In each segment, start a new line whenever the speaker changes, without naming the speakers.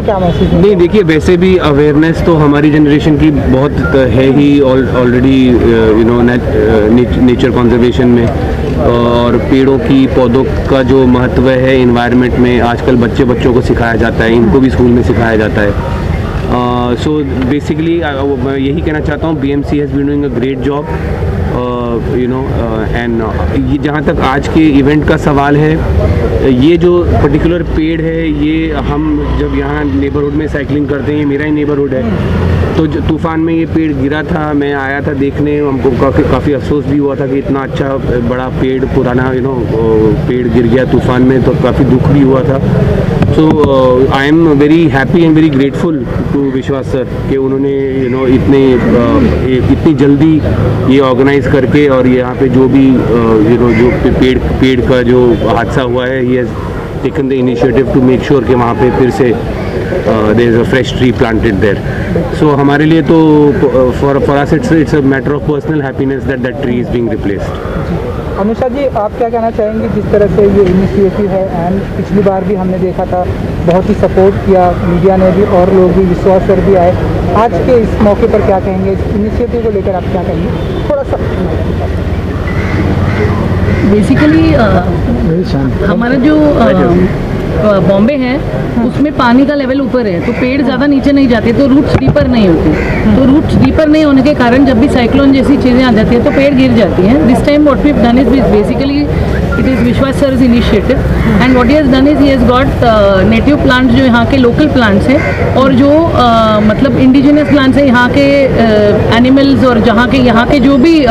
क्या मैसेज?
नहीं देखिए, वैसे भी अवेयरनेस तो हमारी जनरेशन की बहुत है ही already, you know, nature conservation में, और पेड़ों की पौधों का जो महत्व है इन्वायरमेंट में आजकल बच्चों को सिखाया जाता है, इनको भी स्कूल में सिखाया जाता है। सो बेसिकली मैं यही कहना चाहता हूँ, BMC has been doing a great job, you know, and ये जहाँ तक आज के इवेंट का सवाल है, ये जो पर्टिकुलर पेड़ है, ये हम जब यहाँ नेबरहुड में साइकिलिंग करते हैं, ये मेरा ही नेबरहुड है, तो तूफ़ान में ये पेड़ गिरा था, मैं आया था देखने, हमको काफ़ी अफसोस भी हुआ था कि इतना अच्छा बड़ा पेड़, पुराना, यू नो, पेड़ गिर गया तूफ़ान में, तो काफ़ी दुख भी हुआ था। So I am very happy and very grateful to Vishwas sir कि उन्होंने, यू नो, इतनी जल्दी ये ऑर्गेनाइज करके, और यहाँ पे जो भी, यू नो, जो पेड़ का जो हादसा हुआ है, he has taken the initiative to make sure कि वहाँ पे फिर से there is a fresh tree planted there. So हमारे लिए तो for us it's a matter of personal happiness that tree is being replaced.
Anusha ji, आप क्या कहना चाहेंगे जिस तरह से ये इनिशिएटिव है, एंड पिछली बार भी हमने देखा था बहुत ही सपोर्ट किया मीडिया ने भी और लोग भी, विश्वास सर भी आए, आज के इस मौके पर क्या कहेंगे, इस इनिशिएटिव को लेकर आप क्या कहेंगे? थोड़ा सा
बेसिकली हमारा जो बॉम्बे है उसमें पानी का लेवल ऊपर है, तो पेड़ ज़्यादा नीचे नहीं जाते, तो रूट्स डीपर नहीं होते, तो रूट्स डीपर नहीं होने के कारण जब भी साइक्लोन जैसी चीज़ें आ जाती है तो पेड़ गिर जाती हैं। This time what we have done is basically it is Vishwas sir's initiative, and what he has done is he has got native plants जो यहाँ के लोकल प्लांट्स हैं, और जो मतलब इंडिजिनस प्लांट्स हैं यहाँ के एनिमल्स, और यहाँ के जो भी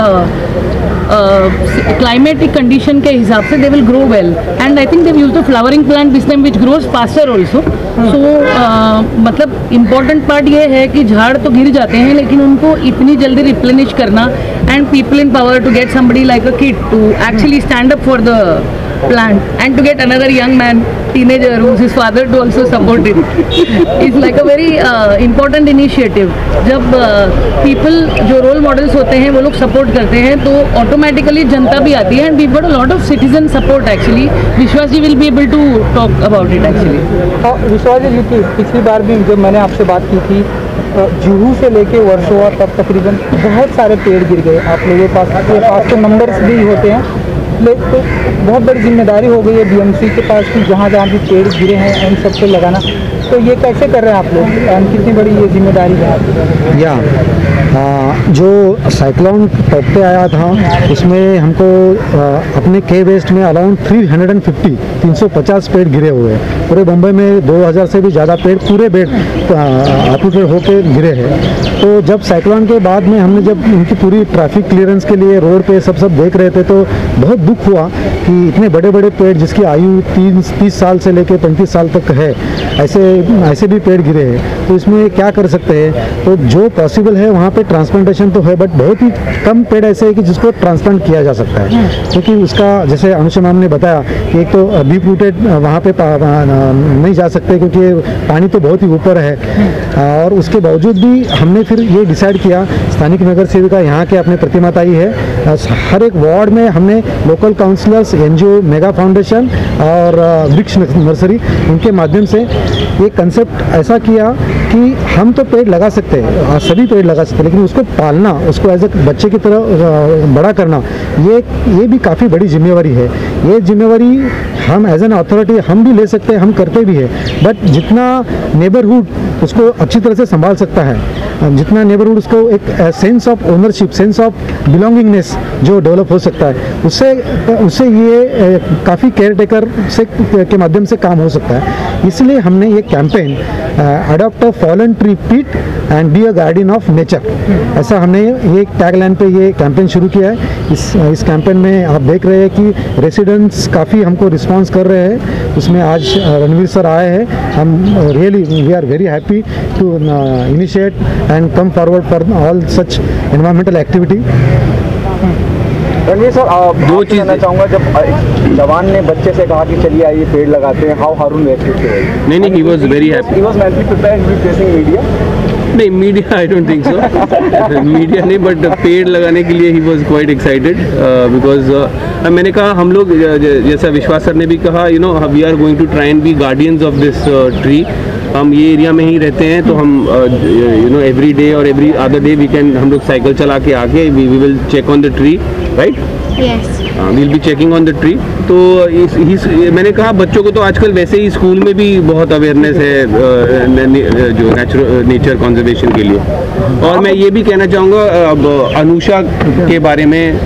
climatic condition के हिसाब से they will grow well, and I think they've used the flowering plant this time which grows faster also. So मतलब important part ये है कि झाड़ तो गिर जाते हैं लेकिन उनको इतनी जल्दी replenish करना, and people in power to get somebody like a kid to actually stand up for the plant and to get another young man, teenager who's his father to also support it is like a very important initiative. जब people जो role models होते हैं वो लोग support करते हैं तो automatically जनता भी आती है, and we've got a lot of citizen support actually. विश्वास जी will be able to talk about it actually.
विश्वास जी, पिछली बार भी जब मैंने आपसे बात की थी, जुहू से लेके वर्सोवा तक तकरीबन बहुत सारे पेड़ गिर गए आप लोगों के पास तो नंबर्स भी होते हैं, लेकिन तो बहुत बड़ी जिम्मेदारी हो गई है BMC के पास कि जहाँ भी पेड़ गिरे हैं उन सब पे लगाना, तो ये कैसे कर रहे हैं आप लोग, एंड कितनी बड़ी ये जिम्मेदारी है?
या जो साइक्लोन टॉप पे आया था उसमें हमको अपने के वेस्ट में अराउंड 350 पेड़ गिरे हुए हैं। पूरे बम्बई में 2000 से भी ज़्यादा पेड़ पूरे पेड़ ऑक्यूपेड होकर गिरे हैं। तो जब साइक्लोन के बाद में हमने जब उनकी पूरी ट्रैफिक क्लियरेंस के लिए रोड पे सब देख रहे थे तो बहुत दुख हुआ कि इतने बड़े बड़े पेड़ जिसकी आयु 30 साल से लेकर 35 साल तक है, ऐसे भी पेड़ गिरे हैं। तो इसमें क्या कर सकते हैं, तो जो पॉसिबल है वहाँ पे ट्रांसप्लांटेशन तो है, बट बहुत ही कम पेड़ ऐसे है कि जिसको ट्रांसप्लांट किया जा सकता है, क्योंकि उसका जैसे अनुषा मैम ने बताया कि एक तो डीप रूटेड वहाँ पे नहीं जा सकते क्योंकि पानी तो बहुत ही ऊपर है, और उसके बावजूद भी हमने फिर ये डिसाइड किया, स्थानिक नगर सेविका यहाँ के अपने प्रतिमाताई है, हर एक वार्ड में हमने local councillors, NGO, mega foundation और वृक्ष नर्सरी, उनके माध्यम से ये कंसेप्ट ऐसा किया कि हम तो पेड़ लगा सकते हैं, सभी पेड़ लगा सकते हैं, लेकिन उसको पालना, उसको एज ए बच्चे की तरह बड़ा करना, ये भी काफ़ी बड़ी जिम्मेवारी है। ये जिम्मेवारी हम एज एन अथॉरिटी हम भी ले सकते हैं, हम करते भी हैं, बट जितना नेबरहुड उसको अच्छी तरह से संभाल सकता है, जितना नेबरहुड उसको एक sense of ownership, sense of belongingness जो डेवलप हो सकता है, उससे ये काफ़ी केयर टेकर से के माध्यम से काम हो सकता है। इसलिए हमने ये campaign adopt a fallen tree pit and be a guardian of nature, ऐसा हमने ये टैगलाइन पे ये कैंपेन शुरू किया है। इस कैंपेन में आप देख रहे हैं कि रेसिडेंट्स काफ़ी हमको रिस्पांस कर रहे हैं, उसमें आज रणवीर सर आए हैं, हम really we are very happy to initiate and come forward for all such environmental activity.
Ranveer sir, दो चीज़ कहना चाहूँगा, जब जवान ने बच्चे से कहा कि चलिए आइए पेड़ लगाते हैं, how Haroon reacted to it?
नहीं, he was very happy,
he was mentally prepared to facing media.
नहीं, media I don't think so, media नहीं, बट पेड़ लगाने के लिए he was quite excited because मैंने कहा हम लोग, जैसा विश्वास सर ने भी कहा, you know, we are going to try and be guardians of this tree, हम ये एरिया में ही रहते हैं, तो हम यू नो एवरी डे और every other day we can, हम लोग साइकिल चला के आके we will check on the tree, right?
Yes.
Will be checking on the tree. तो मैंने कहा बच्चों को तो आजकल वैसे ही स्कूल में भी बहुत अवेयरनेस है जो नेचर कंजर्वेशन के लिए। और मैं ये भी कहना चाहूँगा अब अनुषा के बारे में,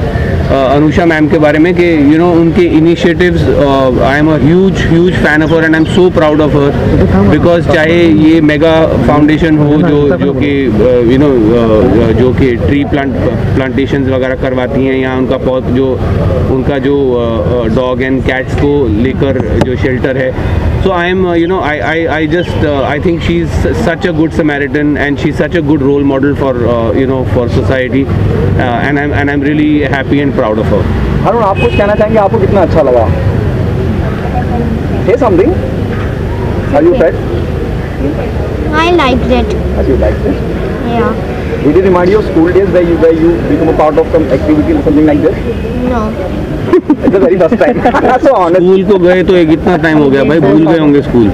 अनुषा मैम के बारे में कि यू नो उनके initiatives, I am a huge fan of her and I am so proud of her, because चाहे ये मेगा फाउंडेशन हो जो कि यू नो जो कि ट्री प्लांटेशंस वगैरह करवाती हैं, या उनका जो डॉग एंड कैट्स को लेकर जो शेल्टर है। So I am, you know, I just, I think she's such a good Samaritan and she's such a good role model for, you know, for society, and I'm really happy and proud of her.
हारून, आप कुछ कहना चाहेंगे? आपको कितना अच्छा लगा? Say something. Are you fed?
I liked it.
You liked it?
Yeah.
Did it remind you of school days where you become a part of some activity or something like this?
No.
It's the very first time. So honest.
School को गए तो कितना time हो गया भाई, भूल गए होंगे school.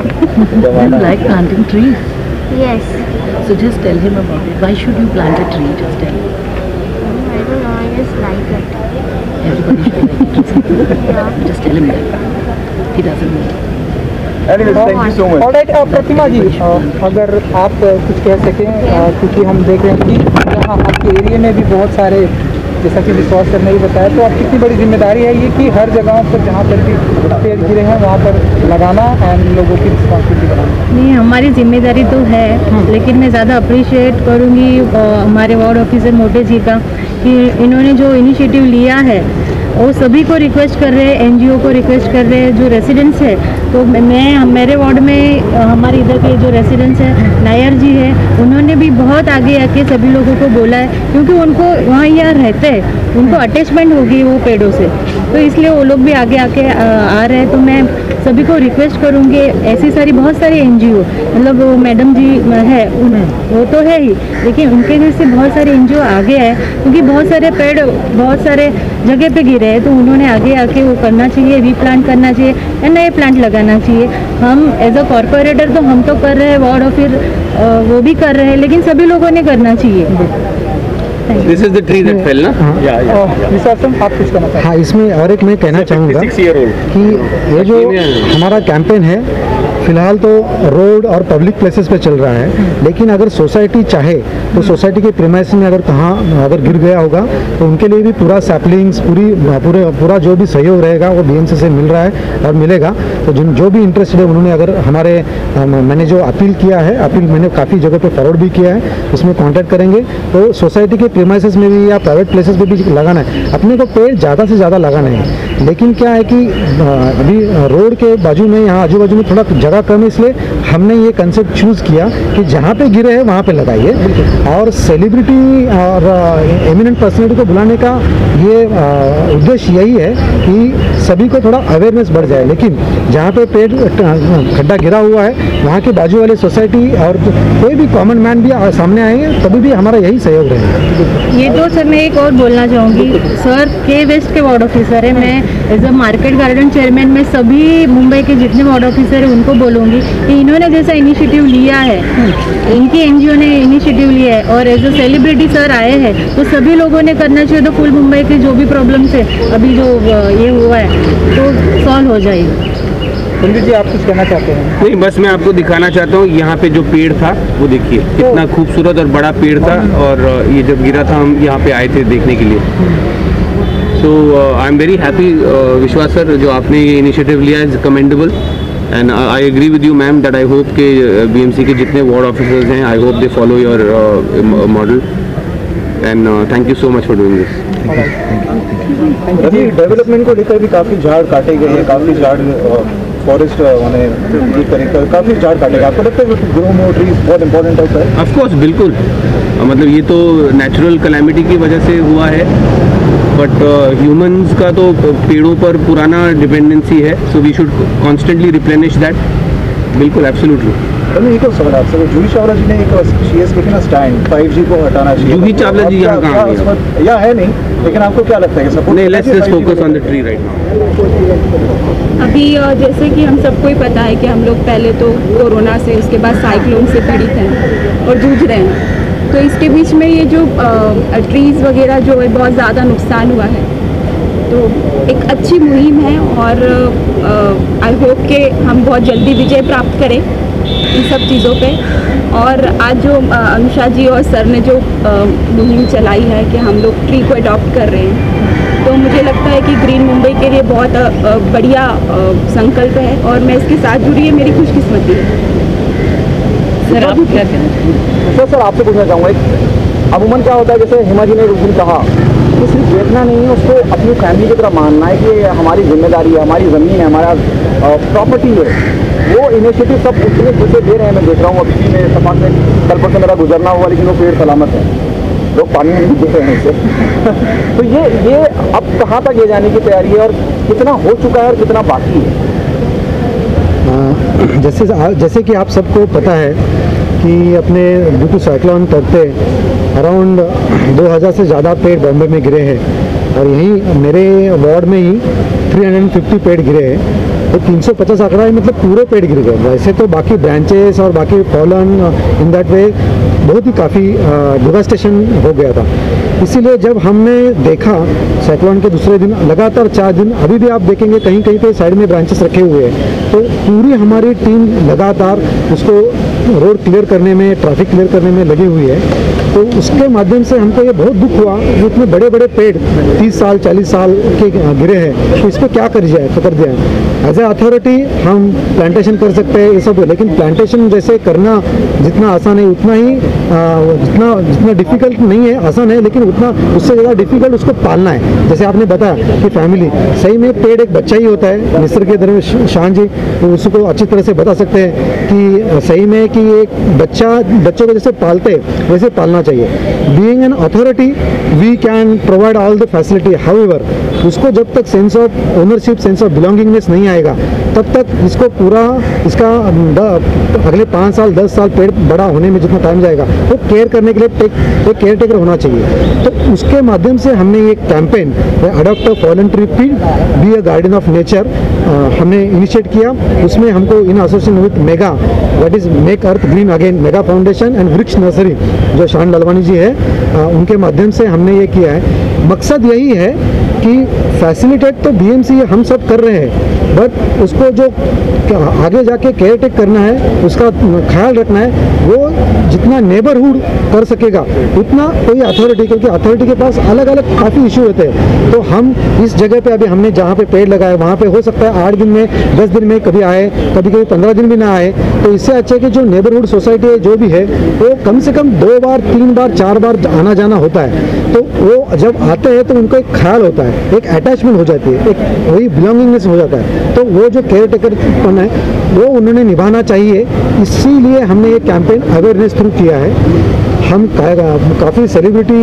You like planting trees?
Yes.
So just tell him about it. Why should you plant a tree? Just tell him.
I don't know. I just like it.
Everybody should like it.
Yeah.
Just tell him that. He doesn't know.
Anyways, thank you so much.
Alright, Pratima ji, अगर आप कुछ कह सकें, क्योंकि हम देख रहे हैं कि यहाँ आपके एरिया में भी बहुत सारे, जैसा कि विश्वास सर ने भी बताया, तो आप कितनी बड़ी जिम्मेदारी है ये कि हर जगह पर जहाँ पर भी पेड़ गिरे हैं वहाँ पर लगाना एंड लोगों की रिस्पॉन्सिबिलिटी बनाना?
नहीं, हमारी जिम्मेदारी तो है, लेकिन मैं ज़्यादा अप्रिशिएट करूँगी हमारे वार्ड ऑफिसर मोटे जी का, कि इन्होंने जो इनिशिएटिव लिया है वो सभी को रिक्वेस्ट कर रहे हैं, एनजीओ को रिक्वेस्ट कर रहे हैं, जो रेसिडेंट्स है। तो मैं मेरे वार्ड में हमारे इधर के जो रेसिडेंट्स हैं, नायर जी है, उन्होंने भी बहुत आगे आके सभी लोगों को बोला है, क्योंकि उनको वहाँ यहाँ रहते हैं, उनको अटैचमेंट होगी वो पेड़ों से, तो इसलिए वो लोग भी आगे आके आ रहे हैं। तो मैं सभी को रिक्वेस्ट करूँगी, ऐसी बहुत सारी एनजीओ, मतलब वो मैडम जी है वो तो है ही, लेकिन उनके जैसे बहुत सारे एनजीओ आगे है, क्योंकि बहुत सारे पेड़ बहुत सारे जगह पे गिरे हैं, तो उन्होंने आगे आके वो करना चाहिए, रीप्लांट करना चाहिए या नए प्लांट लगाना चाहिए। हम एज अ कॉर्पोरेटर तो हम तो कर रहे हैं, वार्ड और फिर वो भी कर रहे हैं, लेकिन सभी लोगों ने करना चाहिए।
This is the tree that fell, ना?
विश्वास सर, आप कुछ कहना चाहें?
हाँ, इसमें और एक मैं कहना चाहूँगा
6 year old.
कि ये जो हमारा कैंपेन है फिलहाल तो रोड और पब्लिक प्लेसेस पे चल रहा है, लेकिन अगर सोसाइटी चाहे तो सोसाइटी के प्रीमाइस में अगर गिर गया होगा तो उनके लिए भी पूरा सैपलिंग्स पूरा जो भी सहयोग रहेगा वो बीएमसी से मिल रहा है और मिलेगा। तो जो भी इंटरेस्टेड है उन्होंने अगर मैंने जो अपील किया है, अपील मैंने काफ़ी जगह पे फॉरवर्ड भी किया है, उसमें कांटेक्ट करेंगे तो सोसाइटी के प्रीमाइसेस में भी या प्राइवेट प्लेसेस पे भी लगाना है। अपने को पेड़ ज़्यादा से ज़्यादा लगाना है, लेकिन क्या है कि अभी रोड के बाजू में यहाँ आजू बाजू में थोड़ा जगह कम है, इसलिए हमने ये कंसेप्ट चूज़ किया कि जहाँ पे गिरे हैं वहाँ पे लगाइए। और सेलिब्रिटी और एमिनेंट पर्सनैलिटी को बुलाने का ये उद्देश्य यही है कि सभी को थोड़ा अवेयरनेस बढ़ जाए, लेकिन जहाँ पे पेड़ खड्डा गिरा हुआ है वहाँ के बाजू वाले सोसाइटी और कोई भी कॉमन मैन भी सामने आएंगे तभी भी हमारा यही सहयोग रहेगा।
ये तो सर मैं एक और बोलना चाहूँगी, सर के वेस्ट के वार्ड ऑफिसर है, मैं as a market garden chairman में सभी मुंबई के जितने वार्ड ऑफिसर है उनको बोलूँगी कि इन्होंने जैसा इनिशिएटिव लिया है, इनकी एनजीओ ने इनिशिएटिव लिया है और एज अ सेलिब्रिटी सर आए हैं, तो सभी लोगों ने करना चाहिए। तो फुल मुंबई के जो भी प्रॉब्लम्स है अभी जो ये हुआ है तो सॉल्व हो जाएगी।
संदीप जी, आप कुछ कहना चाहते हैं?
नहीं, बस मैं आपको दिखाना चाहता हूँ यहाँ पे जो पेड़ था वो देखिए कितना खूबसूरत और बड़ा पेड़ था, और ये जब गिरा था हम यहाँ पे आए थे देखने के लिए। So I am very happy Vishwas sir, जो आपने ये इनिशिएटिव लिया है commendable, and I agree with you ma'am that I hope के बीएमसी के जितने वार्ड ऑफिसर्स हैं, I hope they follow your model, and thank you so much for doing this.
Ravi, development को लेकर भी काफ़ी झाड़ काटे गए हैं, काफ़ी झाड़ फॉरेस्ट काफ़ी झाड़ काटे गए। आपको लगता है ग्रो मोर ट्रीज बहुत इंपॉर्टेंट होता है?
ऑफ कोर्स, बिल्कुल, मतलब ये तो नेचुरल कैलेमिटी की वजह से हुआ है, बट ह्यूमंस का तो पेड़ों पर पुराना डिपेंडेंसी है, so we should constantly replenish that. बिल्कुल, एब्सोल्युटली।
एक और सवाल आपसे, जूही चावला जी ने एक स्टैंड 5G को हटाना चाहिए।
जूही चावला जी यहाँ कहाँ
या है नहीं, लेकिन आपको क्या लगता है कि सपोर्ट?
नहीं, let's just focus on the tree right now.
अभी जैसे कि हम सबको ही पता है कि हम लोग पहले तो कोरोना से, उसके बाद साइक्लोन से पीड़ित हैं और जूझ रहे हैं। तो इसके बीच में ये जो ट्रीज़ वगैरह जो है बहुत ज़्यादा नुकसान हुआ है, तो एक अच्छी मुहिम है और आई होप कि हम बहुत जल्दी विजय प्राप्त करें इन सब चीज़ों पे। और आज जो अनुषा जी और सर ने जो मुहिम चलाई है कि हम लोग ट्री को अडॉप्ट कर रहे हैं, तो मुझे लगता है कि ग्रीन मुंबई के लिए बहुत बढ़िया संकल्प है और मैं इसके साथ जुड़ी है, मेरी खुशकिस्मती है।
सर आप क्या कहना?
सर आपसे पूछना चाहूँगा, अमूमन क्या होता है, जैसे हिमा जी ने उस दिन कहा कि सिर्फ देखना नहीं है, उसको अपनी फैमिली की तरह मानना है कि हमारी जिम्मेदारी है, हमारी ज़मीन है, हमारा प्रॉपर्टी है। वो इनिशिएटिव सब उतने दूसरे दे रहे हैं। मैं देख रहा हूँ अभी में सफा से कल पर से मेरा गुजरना हुआ, लेकिन वो पेड़ सलामत है, लोग पानी नहीं दे रहे हैं इसे। तो ये अब कहाँ तक ले जाने की तैयारी है और कितना हो चुका है और कितना बाकी है?
जैसे कि आप सबको पता है कि अपने ड्यू टू साइक्लोन तौते अराउंड 2000 से ज़्यादा पेड़ बॉम्बे में गिरे हैं और यहीं मेरे वार्ड में ही 350 पेड़ गिरे हैं। तो 350 आंकड़ा है, मतलब पूरे पेड़ गिर गए। वैसे तो बाकी ब्रांचेस और बाकी फॉलन इन दैट वे बहुत ही काफ़ी डिवास्टेशन हो गया था। इसीलिए जब हमने देखा साइक्लोन के दूसरे दिन लगातार 4 दिन, अभी भी आप देखेंगे कहीं कहीं पे साइड में ब्रांचेस रखे हुए हैं, तो पूरी हमारी टीम लगातार उसको रोड क्लियर करने में, ट्रैफिक क्लियर करने में लगी हुई है। तो उसके माध्यम से हमको ये बहुत दुख हुआ कि इतने बड़े बड़े पेड़ 30 साल 40 साल के गिरे हैं, तो इस पर क्या कर दिया है। एज ए अथॉरिटी हम प्लांटेशन कर सकते हैं ये सब, लेकिन प्लांटेशन जैसे करना जितना आसान है उतना ही जितना डिफिकल्ट नहीं है, आसान है, लेकिन उतना उससे ज़्यादा डिफिकल्ट उसको पालना है। जैसे आपने बताया कि फैमिली, सही में पेड़ एक बच्चा ही होता है। मिस्र के दरमियान शान जी तो उसको अच्छी तरह से बता सकते हैं कि सही में कि एक बच्चों को जैसे पालते वैसे पालना चाहिए। Being an authority we can provide all the facility, however उसको जब तक sense of ownership, sense of belongingness नहीं आएगा, तब तक इसको पूरा इसका अगले 5 साल 10 साल पेड़ बड़ा होने में जितना टाइम जाएगा वो केयर करने के लिए एक केयर टेकर होना चाहिए। तो उसके माध्यम से हमने ये campaign adopt a fallen tree, be a garden of nature हमने इनिशिएट किया। उसमें हमको in association with mega, that is make earth green again, mega foundation and वृक्ष नर्सरी जो शान लालवानी जी है, उनके माध्यम से हमने ये किया है। मकसद यही है कि फैसिलिटेट तो बीएमसी हम सब कर रहे हैं, बट उसको जो आगे जाके केयर टेक करना है, उसका ख्याल रखना है, वो जितना नेबरहुड कर सकेगा उतना कोई अथॉरिटी, क्योंकि अथॉरिटी के पास अलग अलग काफ़ी इशू होते हैं। तो हम इस जगह पे अभी हमने जहाँ पे पेड़ लगाए वहाँ पे हो सकता है 8 दिन में 10 दिन में कभी आए, कभी कभी 15 दिन भी ना आए। तो इससे अच्छे कि जो नेबरहुड सोसाइटी है जो भी है वो कम से कम 2 बार 3 बार 4 बार आना जाना होता है। तो वो जब आते हैं तो उनको एक ख्याल होता है, एक अटैचमेंट हो जाती है, एक वही बिलोंगिंगनेस हो जाता है। तो वो जो केयर टेकरपन है वो उन्होंने निभाना चाहिए। इसीलिए हमने ये कैंपेन अवेयरनेस थ्रू किया है। हम काफ़ी सेलिब्रिटी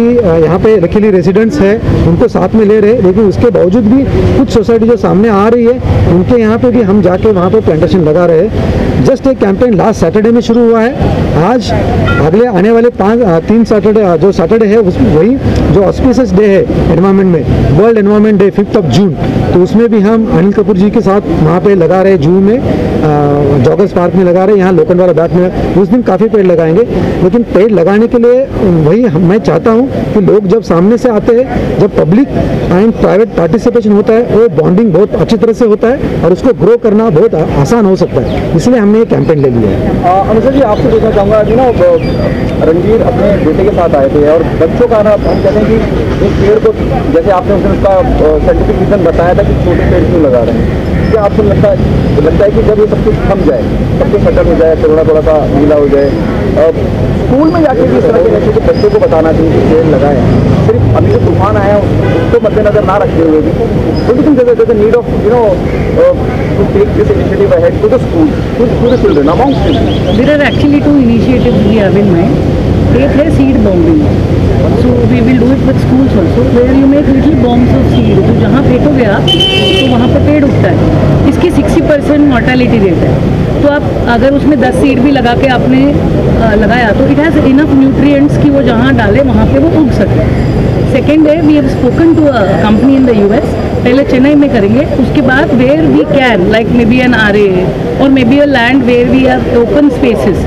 यहाँ पे लकीली रेजिडेंट्स है, उनको साथ में ले रहे हैं, लेकिन उसके बावजूद भी कुछ सोसाइटी जो सामने आ रही है उनके यहाँ पे भी हम जाके वहाँ पे प्लांटेशन लगा रहे हैं। जस्ट एक कैंपेन लास्ट सैटरडे में शुरू हुआ है। आज अगले आने वाले 3 सैटरडे, जो सैटरडे है वही जो ऑस्पिशियस डे है एनवायरमेंट में, वर्ल्ड एनवायरमेंट डे 5 जून, तो उसमें भी हम अनिल कपूर जी के साथ वहाँ पे लगा रहे हैं, जू में जॉगर्स पार्क में लगा रहे हैं, यहाँ लोखंडवाला बैग में। उस दिन काफ़ी पेड़ लगाएंगे, लेकिन पेड़ लगाने के लिए वही मैं चाहता हूँ कि लोग जब सामने से आते हैं, जब पब्लिक एंड प्राइवेट पार्टिसिपेशन होता है, वो बॉन्डिंग बहुत अच्छी तरह से होता है और उसको ग्रो करना बहुत आसान हो सकता है। इसलिए हमने ये कैंपेन ले लिया है।
अनुषा जी, आपसे पूछना चाहूँगा कि ना रणवीर अपने बेटे के साथ आए थे और बच्चों का ना हम कहते हैं कि एक पेड़ को, जैसे आपने उस दिन उसका साइंटिफिक रीजन बताया था कि छोटे पेड़ क्यों लगा रहे हैं, क्या आपको लगता है कि जब ये सब कुछ थम जाए, सब कुछ सेटल हो जाए, कोरोना थोड़ा सा ढीला हो जाए, स्कूल में जाके भी इस तरह के इनिशिएटिव बच्चों को बताना चाहिए कि पेड़ लगाएं, सिर्फ अभी जो तूफान आया उसको मद्देनजर ना रखते हुए भी, तो need of to take this initiative ahead to the school, to the children, among children?
There are actually 2 initiatives we have in mind. एक है seed bombing, so we will do it with schools also, where you make little bombs of seed, तो जहाँ फेंकोगे आप तो वहाँ पर पेड़ उगता है। इसकी 60% मोर्टेलिटी रेट है, तो आप अगर उसमें 10 सीड भी लगा के आपने लगाया तो इट हैज़ इनफ न्यूट्रिएंट्स कि वो जहाँ डाले वहाँ पे वो उग सके। सेकेंड है, we have spoken to a company in the US पहले चेन्नई में करेंगे, उसके बाद where we can like may be an RA और may be a land where we have open spaces,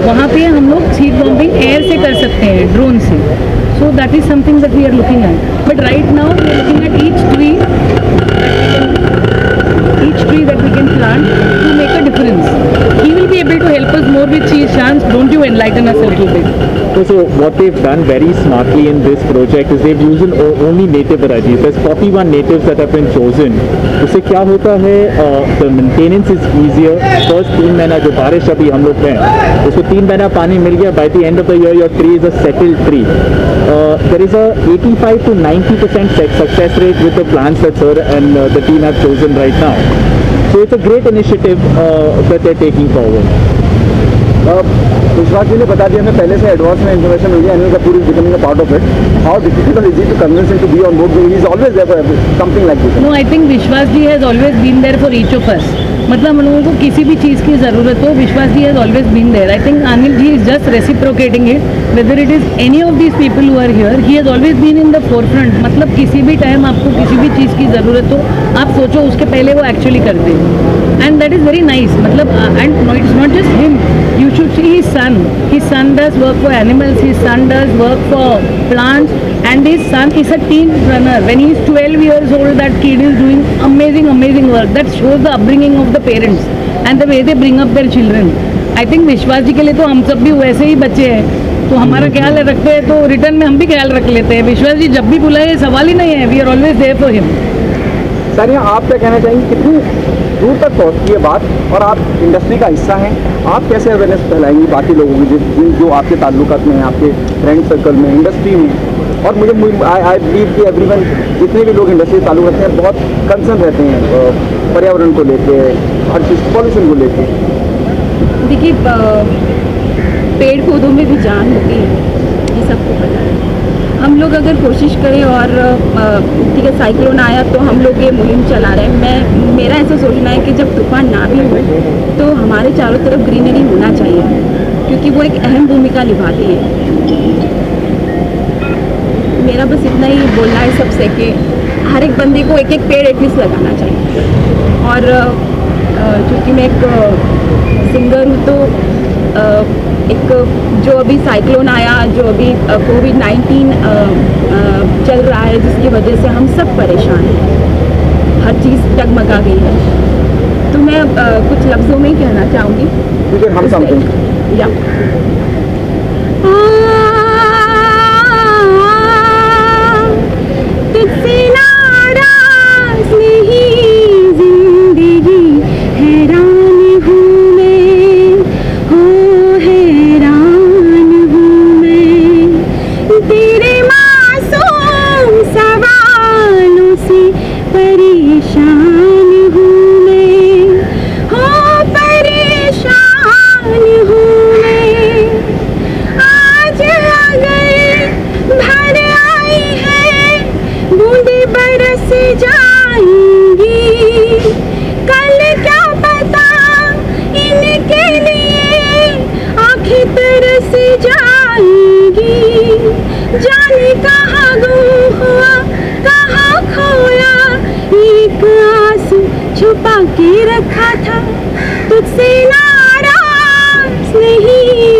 वहाँ पे हम लोग सीड बॉम्बिंग एयर से कर सकते हैं, ड्रोन से. So that is something that we are looking at. But right now we are looking at each tree that we can plant to make a difference. He will be able to help us more with chance. Don't you enlighten us a little bit?
So what they've done very smartly in this project is they've used only native varieties. There's 41 natives that have been chosen. उससे क्या होता है, the maintenance is easier. First 3 महीना जो बारिश अभी हम लोग में उसको 3 महीना पानी मिल गया, by the end of the year your tree is a settled tree. There is a 85 to 90% success rate with the plants that sir and the team have chosen right now. So it's a great initiative that they're taking forward.
विश्वास जी ने बता दिया, हमें पहले से advance में information मिली है, Anil Kapoor is becoming a part of it. How difficult is it to convince him to be on board? He is always there for something like this.
No, I think Vishwas ji has always been there for each of us. मतलब हम लोगों को किसी भी चीज़ की ज़रूरत हो, Vishwas ji has always been there. I think Anil ji is just reciprocating it. Whether it is any of these people who are here, he has always been in the forefront. मतलब किसी भी टाइम आपको किसी भी चीज़ की ज़रूरत हो, आप सोचो उसके पहले वो एक्चुअली कर दे. And that is very nice. मतलब and no, it's not just him. You should see his son. His son does work for animals. His son does work for plants. And his son is a teen runner. When he is 12 years old, that kid is doing amazing, amazing work. That shows the upbringing of the parents and the way they bring up their children. I think Vishwas जी के लिए तो हम सब भी वैसे ही बच्चे हैं, तो हमारा ख्याल रखते हैं, तो रिटर्न में हम भी ख्याल रख लेते हैं. विश्वास जी जब भी बुलाए सवाल ही नहीं है. We are always there for him.
Sir, यहाँ आप क्या कहना चाहेंगे, कितनी दूर तक पहुँचती है बात, और आप इंडस्ट्री का हिस्सा हैं, आप कैसे अवेयरनेस फैलाएंगे बाकी लोगों की जो आपके ताल्लुकात में हैं, आपके फ्रेंड सर्कल में, इंडस्ट्री में? और मुझे आई बिलीव कि एवरीवन, जितने भी लोग इंडस्ट्री से ताल्लुक रखते हैं, बहुत कंसर्न रहते हैं पर्यावरण को लेके, हर चीज़, पॉल्यूशन को लेके.
देखिए, पेड़ पौधों में भी जान होती है, ये सबको पता है. हम लोग अगर कोशिश करें, और ठीक है साइक्लोन आया तो हम लोग ये मुहिम चला रहे हैं. मेरा ऐसा सोचना है कि जब तूफान ना भी हो तो हमारे चारों तरफ ग्रीनरी होना चाहिए, क्योंकि वो एक अहम भूमिका निभाती है. मेरा बस इतना ही बोलना है सबसे कि हर एक बंदे को एक एक पेड़ एटलीस्ट लगाना चाहिए. और चूँकि मैं एक सिंगर हूँ, तो एक जो अभी साइक्लोन आया, जो अभी कोविड-19 चल रहा है, जिसकी वजह से हम सब परेशान हैं, हर चीज़ डगमगा गई है. तो मैं कुछ लफ्ज़ों में ही कहना चाहूँगी.
हम समझें
या तुझसे नाराज़ नहीं जिंदगी, हैरान हूँ मैं, हो हैरान हूँ मैं, तेरे मासूम सवालों से परेशान हूँ मैं, हो परेशान हूँ मैं. आज अगर भर आई है बूंदे बरस जाएंगी, कल क्या पता इनके लिए आँखें तरस जाएंगी. जाने कहाँ गुम हुआ, कहाँ खोया, एक आंसू छुपा के रखा था. तुझसे नाराज नहीं